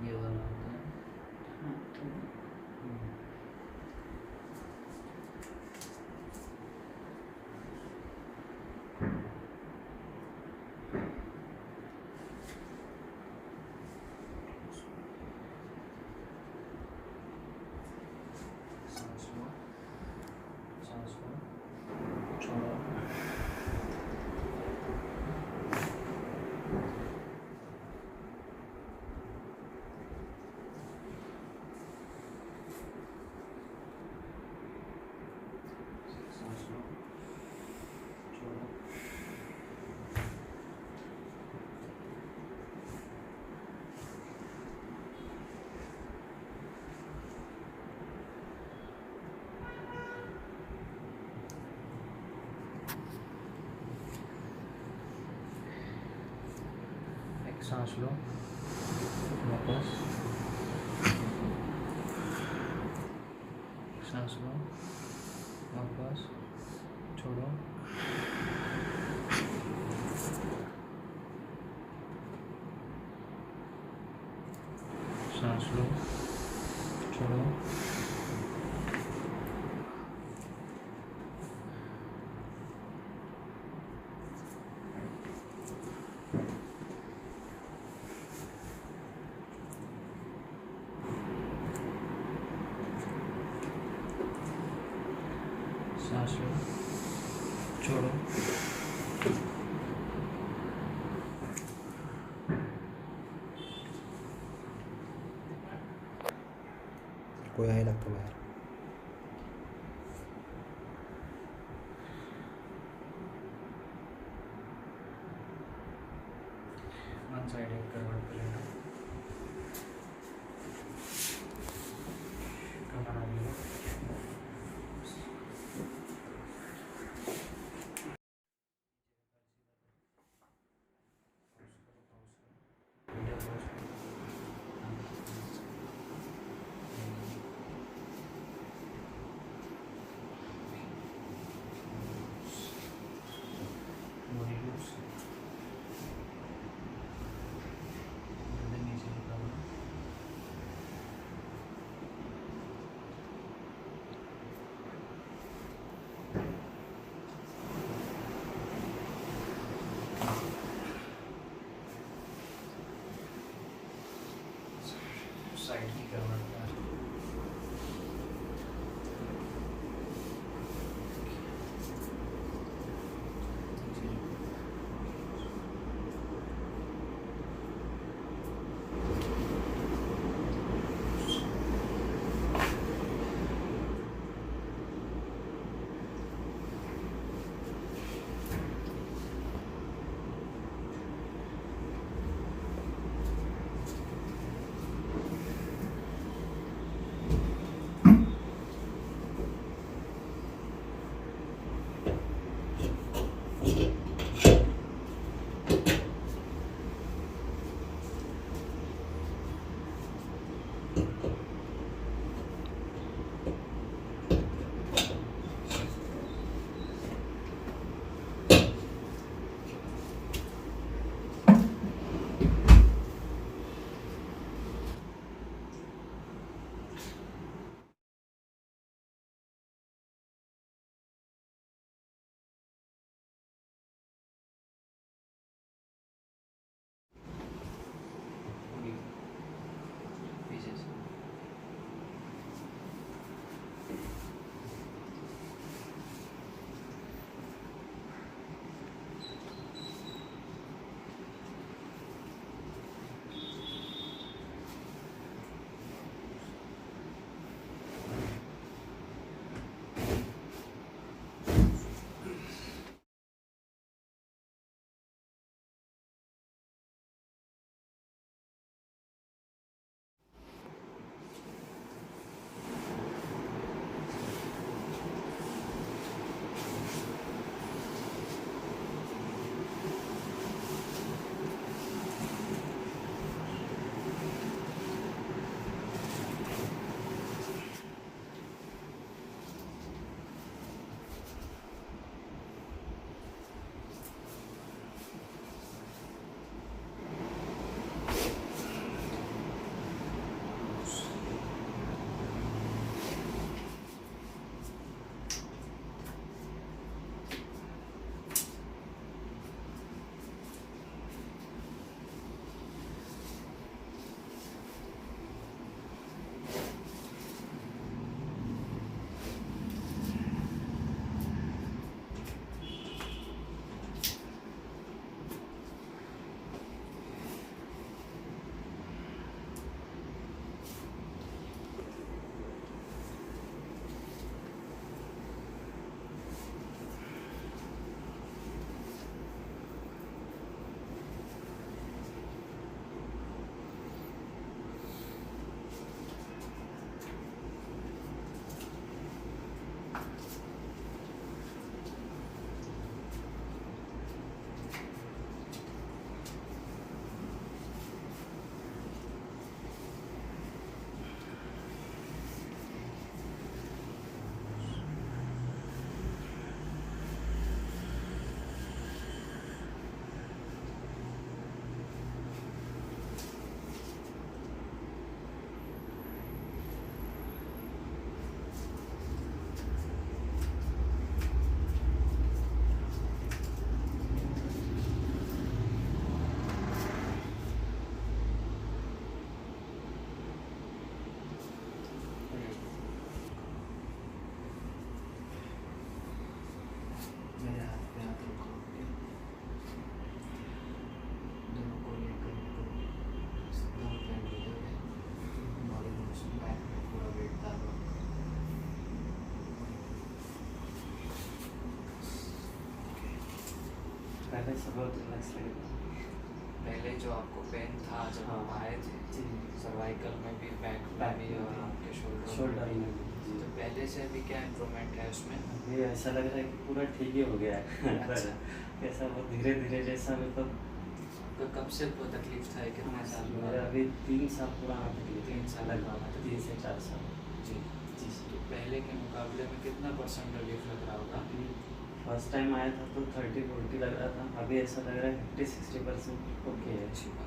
ये वाला होता है। हाँ तो सांस लो, सांस लो, छोड़ो, सांस लो, छोड़ो, एक सांस लो, वापस, सांस लो, वापस, छोड़ो, सांस लो, छोड़ो, सांस लो, छोड़ो, कोई आए लगता बाहर। वन साइड एक करवट पे लेना, कमर आगे लो, वीडियो पॉज करो, बॉडी लूज, गर्दन नीचे झुका हुआ, साइड की करवट पे पहले से बहुत रिलैक्स लग रहा पहले जो आपको पेन था जब हाँ। आप आए थे जी सर्वाइकल में भी, बैक में बैक भी में और भी, आपके शोल्डर शोल्डर में में भी। जी। तो पहले से अभी क्या इम्प्रूवमेंट है उसमें? अभी ऐसा लग रहा है कि पूरा ठीक ही हो गया है अच्छा। ऐसा बहुत धीरे धीरे जैसा मतलब आपका कब से वो तकलीफ था, कितने साल मेरा बाद? अभी 3 साल पुराना तकलीफ 3 साल लगभग पुराना 3 से 4 साल जी। जी तो पहले के मुकाबले में कितना % रिलीफ लग रहा होगा? अभी फर्स्ट टाइम आया था तो 30-40 लग रहा था, अभी ऐसा लग रहा है 50-60% ओके है। अच्छी बात